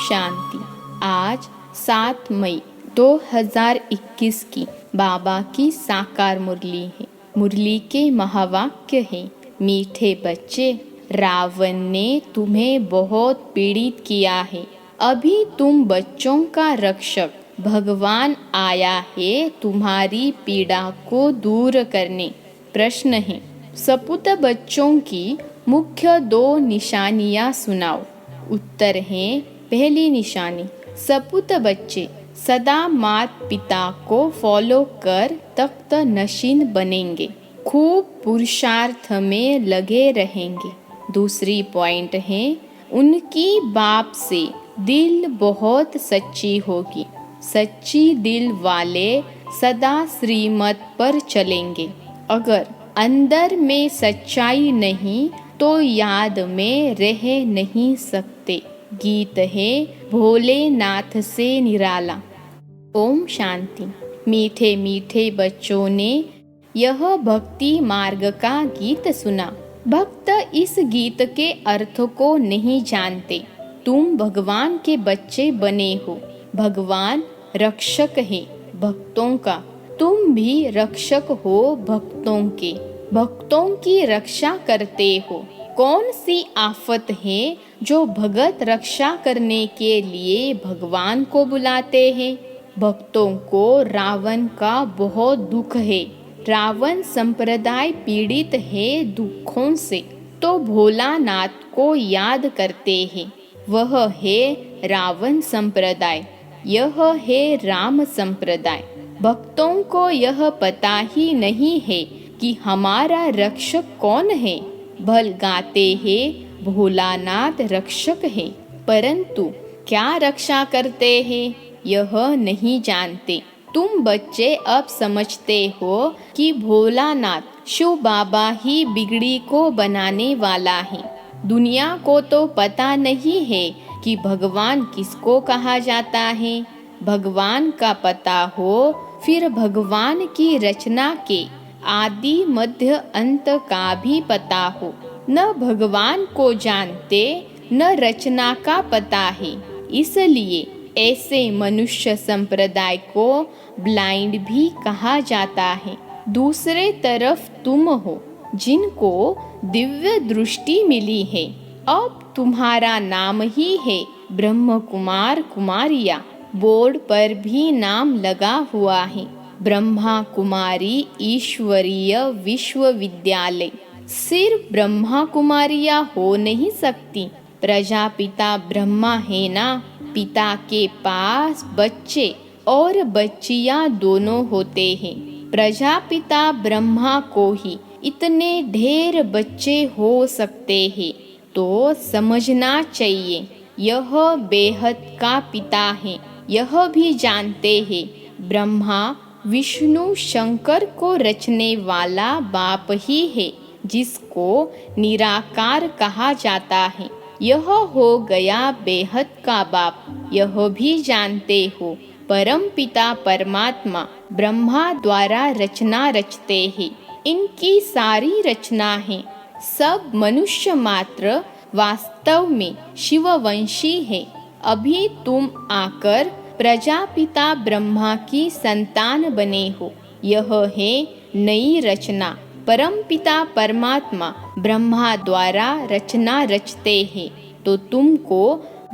शांति। आज 7 मई 2021 की बाबा की साकार मुरली है। मुरली के महावाक्य है, मीठे बच्चे, रावण ने तुम्हें बहुत पीड़ित किया है। अभी तुम बच्चों का रक्षक भगवान आया है तुम्हारी पीड़ा को दूर करने। प्रश्न है, सपूत बच्चों की मुख्य 2 निशानियां सुनाओ। उत्तर है, पहली निशानी, सपूत बच्चे सदा माता पिता को फॉलो कर तख्त नशीन बनेंगे, खूब पुरुषार्थ में लगे रहेंगे। दूसरी पॉइंट है, उनकी बाप से दिल बहुत सच्ची होगी। सच्ची दिल वाले सदा श्रीमत पर चलेंगे। अगर अंदर में सच्चाई नहीं तो याद में रह नहीं सकते। गीत है, भोलेनाथ से निराला। ओम शांति। मीठे मीठे बच्चों ने यह भक्ति मार्ग का गीत सुना। भक्त इस गीत के अर्थ को नहीं जानते। तुम भगवान के बच्चे बने हो। भगवान रक्षक है भक्तों का। तुम भी रक्षक हो भक्तों के। भक्तों की रक्षा करते हो। कौन सी आफत है जो भगत रक्षा करने के लिए भगवान को बुलाते हैं? भक्तों को रावण का बहुत दुख है। रावण संप्रदाय पीड़ित है दुखों से, तो भोलानाथ को याद करते हैं। वह है रावण संप्रदाय, यह है राम संप्रदाय। भक्तों को यह पता ही नहीं है कि हमारा रक्षक कौन है। भल गाते हैं भोलानाथ रक्षक है, परंतु क्या रक्षा करते हैं यह नहीं जानते। तुम बच्चे अब समझते हो कि भोलानाथ शिव बाबा ही बिगड़ी को बनाने वाला है। दुनिया को तो पता नहीं है कि भगवान किसको कहा जाता है। भगवान का पता हो, फिर भगवान की रचना के आदि मध्य अंत का भी पता हो। न भगवान को जानते न रचना का पता है। इसलिए ऐसे मनुष्य संप्रदाय को ब्लाइंड भी कहा जाता है। दूसरे तरफ तुम हो जिनको दिव्य दृष्टि मिली है। अब तुम्हारा नाम ही है ब्रह्म कुमार कुमारिया। बोर्ड पर भी नाम लगा हुआ है, ब्रह्मा कुमारी ईश्वरीय विश्वविद्यालय। सिर्फ ब्रह्मा कुमारियां हो नहीं सकती। प्रजापिता ब्रह्मा है ना। पिता के पास बच्चे और बच्चियां दोनों होते हैं। प्रजापिता ब्रह्मा को ही इतने ढेर बच्चे हो सकते हैं, तो समझना चाहिए यह बेहद का पिता है। यह भी जानते हैं ब्रह्मा विष्णु शंकर को रचने वाला बाप ही है, जिसको निराकार कहा जाता है। यह हो गया बेहद का बाप। यह भी जानते हो परम पिता परमात्मा ब्रह्मा द्वारा रचना रचते हैं। इनकी सारी रचना है। सब मनुष्य मात्र वास्तव में शिववंशी है। अभी तुम आकर प्रजापिता ब्रह्मा की संतान बने हो। यह है नई रचना। परमपिता परमात्मा ब्रह्मा द्वारा रचना रचते हैं, तो तुमको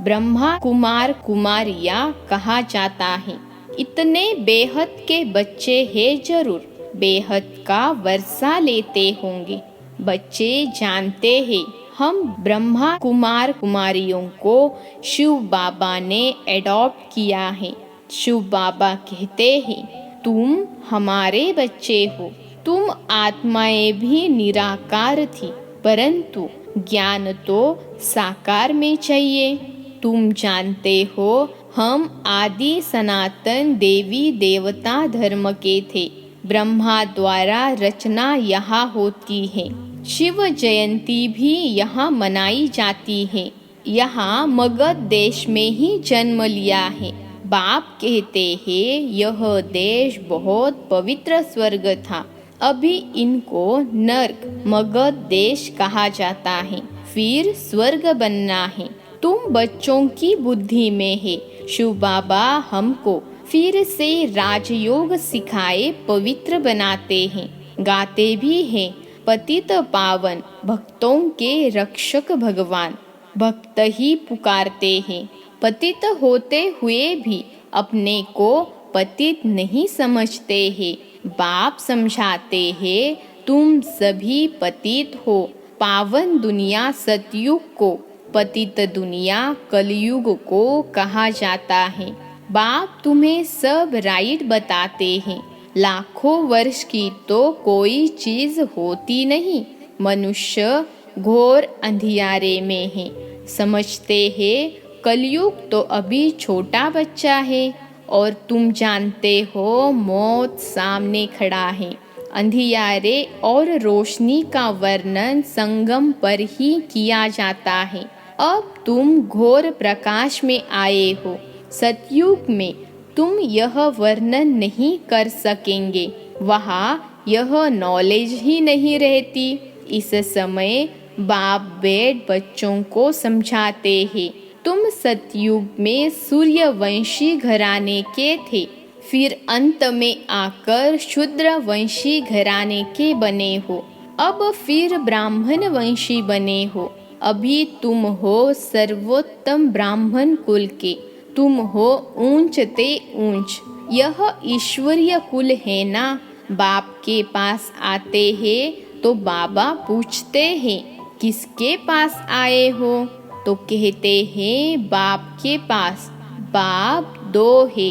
ब्रह्मा कुमार कुमारिया कहा जाता है। इतने बेहद के बच्चे हैं, जरूर बेहद का वर्षा लेते होंगे। बच्चे जानते हैं हम ब्रह्मा कुमार कुमारियों को शिव बाबा ने एडॉप्ट किया है। शिव बाबा कहते हैं तुम हमारे बच्चे हो। तुम आत्माएं भी निराकार थी, परंतु ज्ञान तो साकार में चाहिए। तुम जानते हो हम आदि सनातन देवी देवता धर्म के थे। ब्रह्मा द्वारा रचना यहाँ होती है। शिव जयंती भी यहाँ मनाई जाती है। यहाँ मगध देश में ही जन्म लिया है। बाप कहते हैं यह देश बहुत पवित्र स्वर्ग था। अभी इनको नर्क मगध देश कहा जाता है। फिर स्वर्ग बनना है। तुम बच्चों की बुद्धि में है। शिव बाबा हमको फिर से राजयोग सिखाए पवित्र बनाते हैं। गाते भी हैं, पतित पावन भक्तों के रक्षक भगवान। भक्त ही पुकारते हैं। पतित होते हुए भी अपने को पतित नहीं समझते हैं। बाप समझाते हैं, तुम सभी पतित हो। पावन दुनिया सतयुग को, पतित दुनिया कलयुग को कहा जाता है। बाप तुम्हें सब राइट बताते हैं। लाखों वर्ष की तो कोई चीज होती नहीं। मनुष्य घोर अंधियारे में है। समझते हैं कलयुग तो अभी छोटा बच्चा है, और तुम जानते हो मौत सामने खड़ा है। अंधियारे और रोशनी का वर्णन संगम पर ही किया जाता है। अब तुम घोर प्रकाश में आए हो। सतयुग में तुम यह वर्णन नहीं कर सकेंगे। वहाँ यह नॉलेज ही नहीं रहती। इस समय बाप बेट बच्चों को समझाते हैं, तुम सतयुग में सूर्यवंशी घराने के थे, फिर अंत में आकर शूद्र वंशी घराने के बने हो, अब फिर ब्राह्मण वंशी बने हो। अभी तुम हो सर्वोत्तम ब्राह्मण कुल के। तुम हो ऊंच ते ऊंच। यह ईश्वरीय कुल है ना। बाप के पास आते हैं तो बाबा पूछते हैं, किसके पास आए हो? तो कहते हैं बाप के पास। बाप दो है,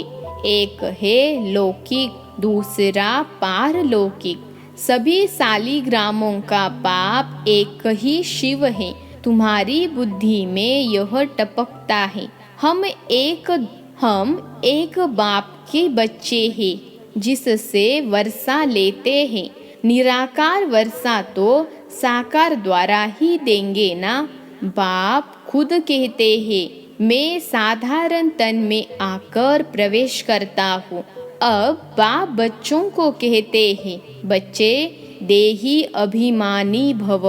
एक है लौकिक, दूसरा पारलौकिक। सभी सालिग्रामों का बाप एक ही शिव है। तुम्हारी बुद्धि में यह टपकता है। हम एक बाप के बच्चे हैं, जिससे वर्षा लेते हैं। निराकार वर्षा तो साकार द्वारा ही देंगे ना। बाप खुद कहते हैं, मैं साधारण तन में आकर प्रवेश करता हूँ। अब बाप बच्चों को कहते हैं, बच्चे देही अभिमानी भव,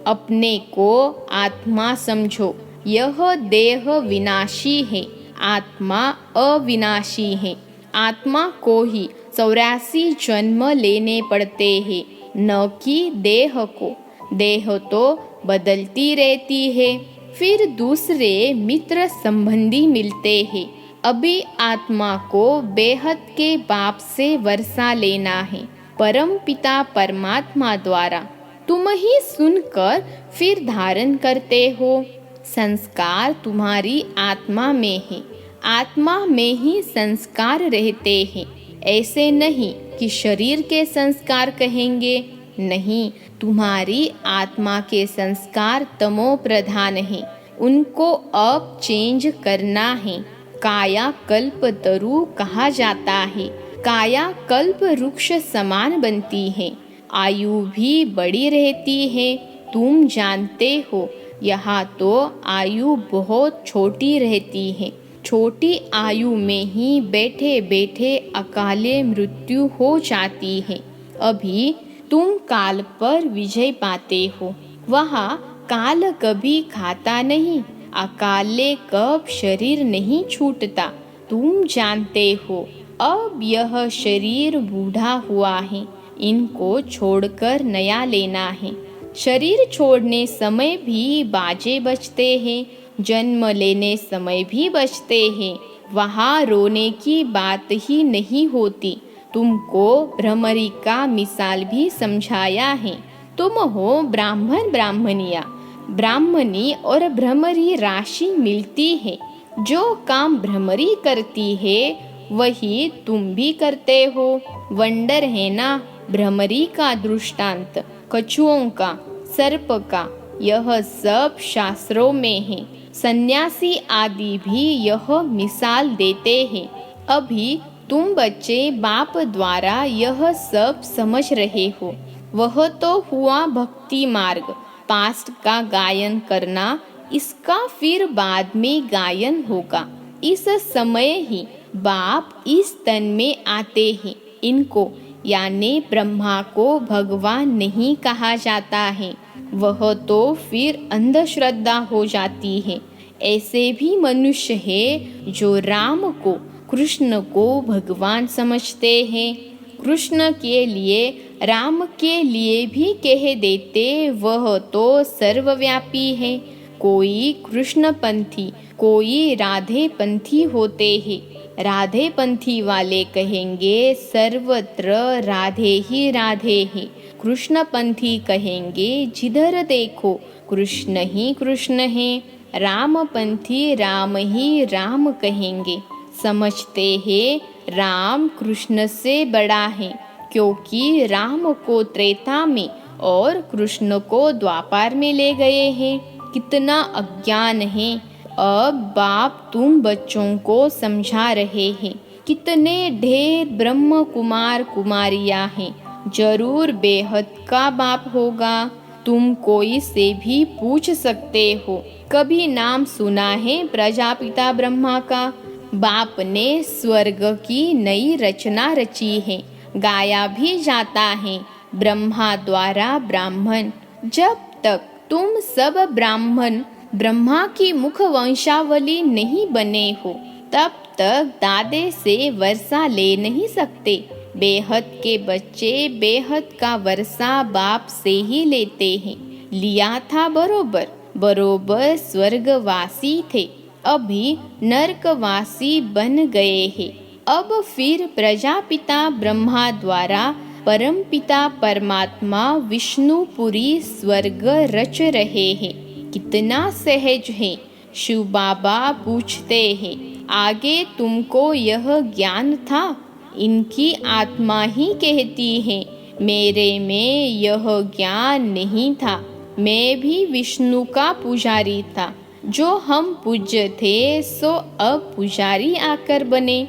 अपने को आत्मा समझो। यह देह विनाशी है, आत्मा अविनाशी है। आत्मा को ही 84 जन्म लेने पड़ते हैं, न कि देह को। देह तो बदलती रहती है। फिर दूसरे मित्र संबंधी मिलते हैं। अभी आत्मा को बेहद के बाप से वर्षा लेना है, परम पिता परमात्मा द्वारा। तुम ही सुनकर फिर धारण करते हो। संस्कार तुम्हारी आत्मा में है। आत्मा में ही संस्कार रहते हैं। ऐसे नहीं कि शरीर के संस्कार कहेंगे। नहीं, तुम्हारी आत्मा के संस्कार तमो प्रधान हैं। उनको अब चेंज करना है। काया कल्प तरु कहा जाता है। काया कल्प वृक्ष समान बनती है। आयु भी बड़ी रहती है। तुम जानते हो, यहाँ तो आयु बहुत छोटी रहती है। छोटी आयु में ही बैठे बैठे अकाले मृत्यु हो जाती है। अभी तुम काल पर विजय पाते हो। वहाँ काल कभी खाता नहीं। अकाले कब शरीर नहीं छूटता। तुम जानते हो, अब यह शरीर बूढ़ा हुआ है। इनको छोड़कर नया लेना है। शरीर छोड़ने समय भी बाजे बजते हैं, जन्म लेने समय भी बजते हैं। वहाँ रोने की बात ही नहीं होती। तुमको भ्रमरी का मिसाल भी समझाया है। तुम हो ब्राह्मण ब्राह्मणिया। ब्राह्मणी और भ्रमरी राशि मिलती है। जो काम भ्रमरी करती है वही तुम भी करते हो। वंडर है ना भ्रमरी का दृष्टांत, कछुओं का, सर्प का। यह सब शास्त्रों में है। सन्यासी आदि भी यह मिसाल देते हैं। अभी तुम बच्चे बाप द्वारा यह सब समझ रहे हो। वह तो हुआ भक्ति मार्ग, पास्ट का गायन करना। इसका फिर बाद में गायन होगा। इस समय ही बाप इस तन में आते हैं। इनको यानी ब्रह्मा को भगवान नहीं कहा जाता है। वह तो फिर अंधश्रद्धा हो जाती है। ऐसे भी मनुष्य हैं जो राम को, कृष्ण को भगवान समझते हैं। कृष्ण के लिए, राम के लिए भी कह देते वह तो सर्वव्यापी है। कोई कृष्णपंथी, कोई राधे पंथी होते हैं। राधे पंथी वाले कहेंगे सर्वत्र राधे ही राधे हैं। कृष्णपंथी कहेंगे जिधर देखो कृष्ण ही कृष्ण है। रामपंथी राम ही राम कहेंगे। समझते हैं राम कृष्ण से बड़ा है, क्योंकि राम को त्रेता में और कृष्ण को द्वापर में ले गए हैं। कितना अज्ञान है। अब बाप तुम बच्चों को समझा रहे हैं। कितने ढेर ब्रह्म कुमार कुमारियां हैं। जरूर बेहद का बाप होगा। तुम कोई से भी पूछ सकते हो, कभी नाम सुना है प्रजापिता ब्रह्मा का? बाप ने स्वर्ग की नई रचना रची है। गाया भी जाता है ब्रह्मा द्वारा ब्राह्मण। जब तक तुम सब ब्राह्मण ब्रह्मा की मुख वंशावली नहीं बने हो, तब तक दादे से वर्षा ले नहीं सकते। बेहद के बच्चे बेहद का वर्षा बाप से ही लेते हैं। लिया था बरोबर, बरोबर स्वर्गवासी थे, अभी नरकवासी बन गए हैं। अब फिर प्रजापिता ब्रह्मा द्वारा परमपिता परमात्मा विष्णुपुरी स्वर्ग रच रहे हैं। कितना सहज है। शिव बाबा पूछते हैं, आगे तुमको यह ज्ञान था? इनकी आत्मा ही कहती है, मेरे में यह ज्ञान नहीं था। मैं भी विष्णु का पुजारी था। जो हम पूज्य थे सो अब पुजारी आकर बने।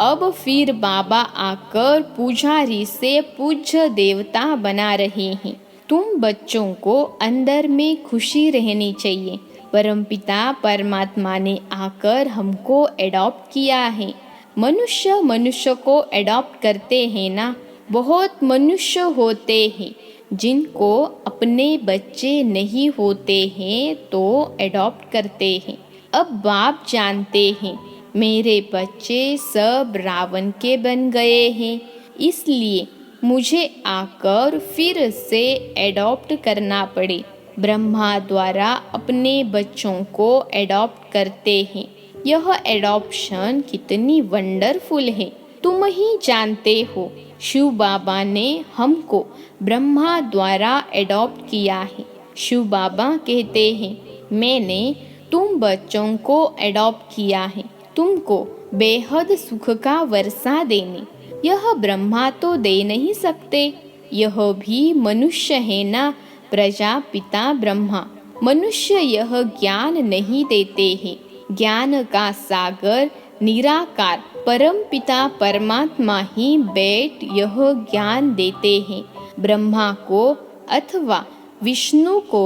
अब फिर बाबा आकर पुजारी से पूज्य देवता बना रहे हैं। तुम बच्चों को अंदर में खुशी रहनी चाहिए। परमपिता परमात्मा ने आकर हमको एडॉप्ट किया है। मनुष्य मनुष्य को एडॉप्ट करते हैं ना। बहुत मनुष्य होते हैं जिनको अपने बच्चे नहीं होते हैं तो एडॉप्ट करते हैं। अब बाप जानते हैं मेरे बच्चे सब रावण के बन गए हैं, इसलिए मुझे आकर फिर से एडॉप्ट करना पड़े। ब्रह्मा द्वारा अपने बच्चों को एडॉप्ट करते हैं। यह एडॉप्शन कितनी वंडरफुल है, तुम ही जानते हो। शिव बाबा ने हमको ब्रह्मा द्वारा एडॉप्ट किया है। शिव बाबा कहते हैं, मैंने तुम बच्चों को एडॉप्ट किया है, तुमको बेहद सुख का वर्षा देने। यह ब्रह्मा तो दे नहीं सकते, यह भी मनुष्य है ना। प्रजापिता ब्रह्मा मनुष्य यह ज्ञान नहीं देते हैं। ज्ञान का सागर निराकार परम पिता परमात्मा ही बैठ यह ज्ञान देते हैं। ब्रह्मा को अथवा विष्णु को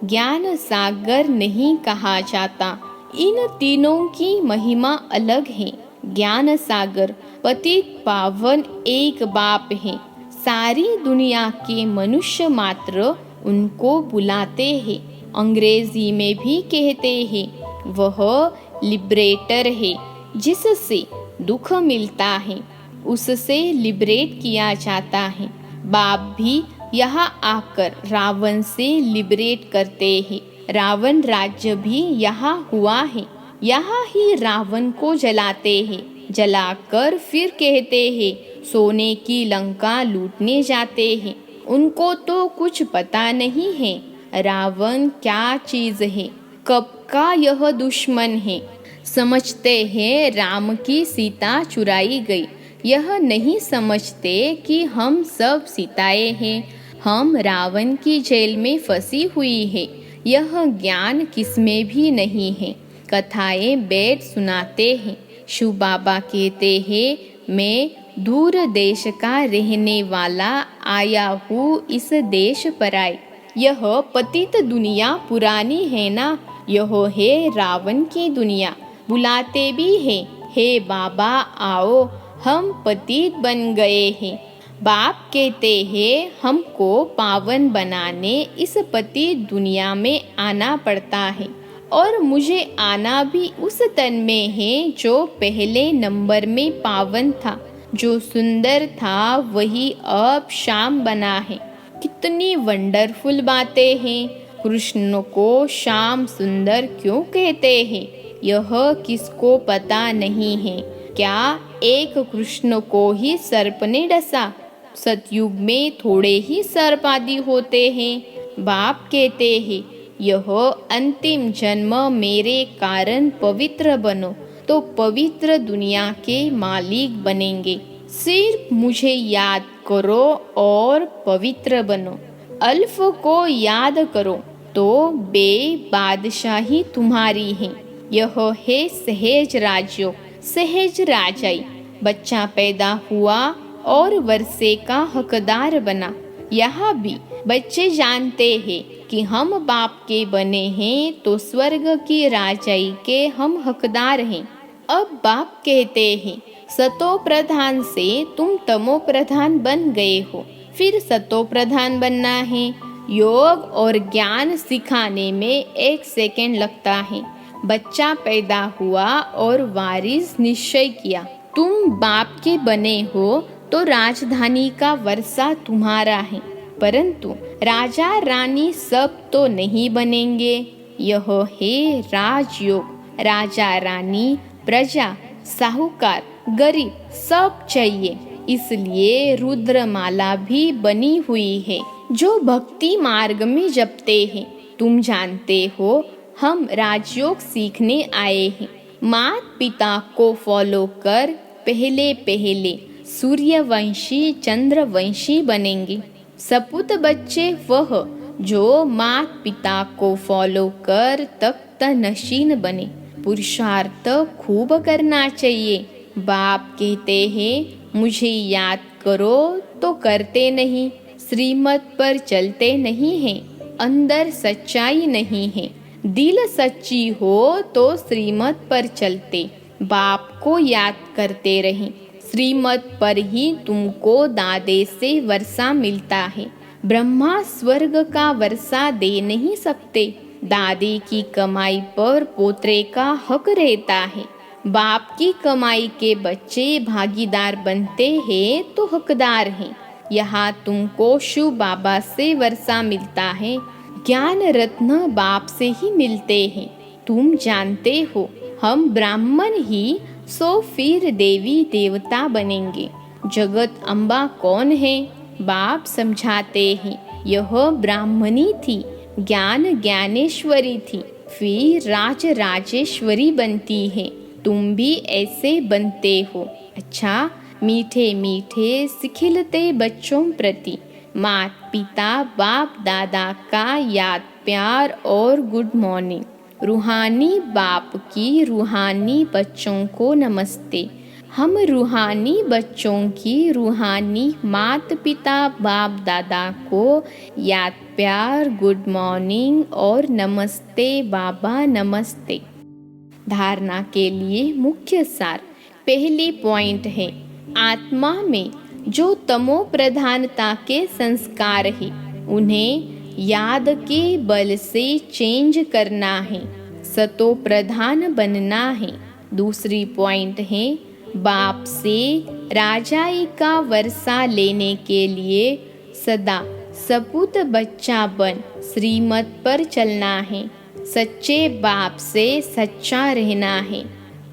ज्ञान सागर नहीं कहा जाता। इन तीनों की महिमा अलग है। ज्ञान सागर पतित पावन एक बाप है। सारी दुनिया के मनुष्य मात्र उनको बुलाते हैं। अंग्रेजी में भी कहते हैं वह लिबरेटर है। जिससे दुख मिलता है उससे लिबरेट किया जाता है। बाप भी यहाँ आकर रावण से लिबरेट करते हैं। रावण राज्य भी यहाँ हुआ है। यहाँ ही रावण को जलाते हैं। जलाकर फिर कहते हैं सोने की लंका लूटने जाते हैं। उनको तो कुछ पता नहीं है रावण क्या चीज है, कब का यह दुश्मन है। समझते हैं राम की सीता चुराई गई, यह नहीं समझते कि हम सब सीताएं हैं। हम रावण की जेल में फंसी हुई है, यह ज्ञान किसमें भी नहीं है। कथाएं बैठ सुनाते हैं। शिव बाबा कहते हैं मैं दूर देश का रहने वाला आया हूँ इस देश पर आए। यह पतित दुनिया पुरानी है ना, यह है रावण की दुनिया। बुलाते भी हैं, हे बाबा आओ हम पतित बन गए हैं। बाप कहते हैं हमको पावन बनाने इस पतित दुनिया में आना पड़ता है। और मुझे आना भी उस तन में है जो पहले नंबर में पावन था। जो सुंदर था वही अब श्याम बना है। कितनी वंडरफुल बातें हैं। कृष्ण को श्याम सुंदर क्यों कहते हैं, यह किसको पता नहीं है। क्या एक कृष्ण को ही सर्प ने डसा? सतयुग में थोड़े ही सर्प आदि होते हैं। बाप कहते हैं, यह अंतिम जन्म मेरे कारण पवित्र बनो तो पवित्र दुनिया के मालिक बनेंगे। सिर्फ मुझे याद करो और पवित्र बनो। अल्फ को याद करो तो बे बादशाही तुम्हारी है। यह है सहज राज्यो, सहज राजाई। बच्चा पैदा हुआ और वर्षे का हकदार बना। यहाँ भी बच्चे जानते हैं कि हम बाप के बने हैं तो स्वर्ग की राजाई के हम हकदार हैं। अब बाप कहते हैं, सतो प्रधान से तुम तमो प्रधान बन गए हो, फिर सतो प्रधान बनना है। योग और ज्ञान सिखाने में 1 सेकंड लगता है। बच्चा पैदा हुआ और वारिस निश्चय किया, तुम बाप के बने हो तो राजधानी का वर्षा तुम्हारा है। परंतु राजा रानी सब तो नहीं बनेंगे। यह है राजयोग। राजा रानी, प्रजा, साहूकार, गरीब सब चाहिए। इसलिए रुद्रमाला भी बनी हुई है जो भक्ति मार्ग में जपते हैं। तुम जानते हो हम राजयोग सीखने आए हैं। माता पिता को फॉलो कर पहले पहले सूर्यवंशी चंद्रवंशी बनेंगे। सपूत बच्चे वह जो माता पिता को फॉलो कर तख्त नशीन बने। पुरुषार्थ खूब करना चाहिए। बाप कहते हैं, मुझे याद करो तो करते नहीं, श्रीमत पर चलते नहीं हैं, अंदर सच्चाई नहीं है। दिल सच्ची हो तो श्रीमत पर चलते, बाप को याद करते रहें। श्रीमत पर ही तुमको दादे से वर्षा मिलता है। ब्रह्मा स्वर्ग का वर्षा दे नहीं सकते। दादी की कमाई पर पोतरे का हक रहता है। बाप की कमाई के बच्चे भागीदार बनते हैं तो हकदार हैं। यहाँ तुमको शिव बाबा से वर्षा मिलता है। ज्ञान रत्न बाप से ही मिलते हैं। तुम जानते हो हम ब्राह्मण ही सो फिर देवी देवता बनेंगे। जगत अम्बा कौन है? बाप समझाते हैं, यह ब्राह्मणी थी, ज्ञान ज्ञानेश्वरी थी, फिर राज राजेश्वरी बनती है। तुम भी ऐसे बनते हो। अच्छा, मीठे मीठे सिखिलते बच्चों प्रति माता पिता बाप दादा का याद प्यार और गुड मॉर्निंग। रूहानी बाप की रूहानी बच्चों को नमस्ते। हम रूहानी बच्चों की रूहानी माता पिता बाप दादा को याद प्यार गुड मॉर्निंग और नमस्ते बाबा नमस्ते। धारणा के लिए मुख्य सार। पहली पॉइंट है, आत्मा में जो तमो प्रधानता के संस्कार है उन्हें याद के बल से चेंज करना है, सतो प्रधान बनना है। दूसरी पॉइंट है, बाप से राजाई का वर्षा लेने के लिए सदा सपूत बच्चा बन श्रीमत पर चलना है। सच्चे बाप से सच्चा रहना है।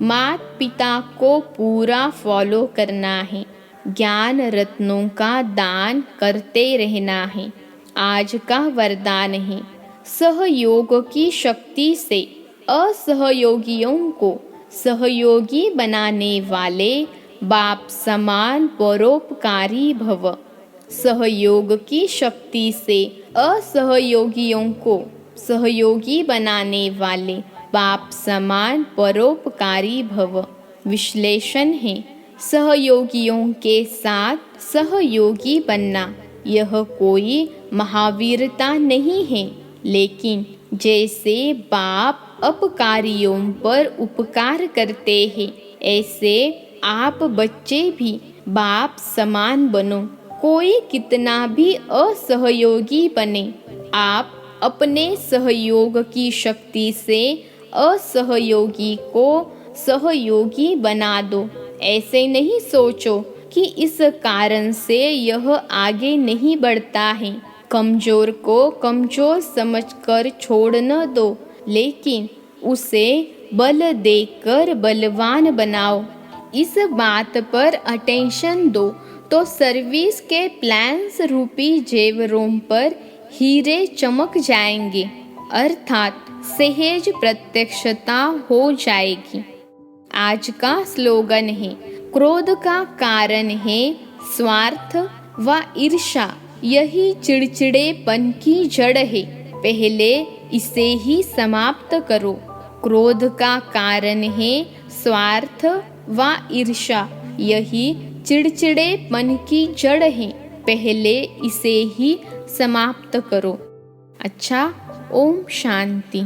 माता पिता को पूरा फॉलो करना है। ज्ञान रत्नों का दान करते रहना है। आज का वरदान है, सहयोग की शक्ति से असहयोगियों को सहयोगी बनाने वाले बाप समान परोपकारी भव। सहयोग की शक्ति से असहयोगियों को सहयोगी बनाने वाले बाप समान परोपकारी भव। विश्लेषण है, सहयोगियों के साथ सहयोगी बनना यह कोई महावीरता नहीं है, लेकिन जैसे बाप अपकारियों पर उपकार करते हैं ऐसे आप बच्चे भी बाप समान बनो। कोई कितना भी असहयोगी बने, आप अपने सहयोग की शक्ति से असहयोगी को सहयोगी बना दो। ऐसे नहीं सोचो कि इस कारण से यह आगे नहीं बढ़ता है। कमजोर को कमजोर समझकर छोड़ न दो, लेकिन उसे बल देकर बलवान बनाओ। इस बात पर अटेंशन दो तो सर्विस के प्लान्स रूपी जेवरों पर हीरे चमक जाएंगे, अर्थात सहज प्रत्यक्षता हो जाएगी। आज का स्लोगन है, क्रोध का कारण है स्वार्थ व ईर्ष्या, यही चिड़चिड़ेपन की जड़ है, पहले इसे ही समाप्त करो। क्रोध का कारण है स्वार्थ व ईर्ष्या, यही चिड़चिड़ेपन की जड़ है, पहले इसे ही समाप्त करो। अच्छा, ओम शांति।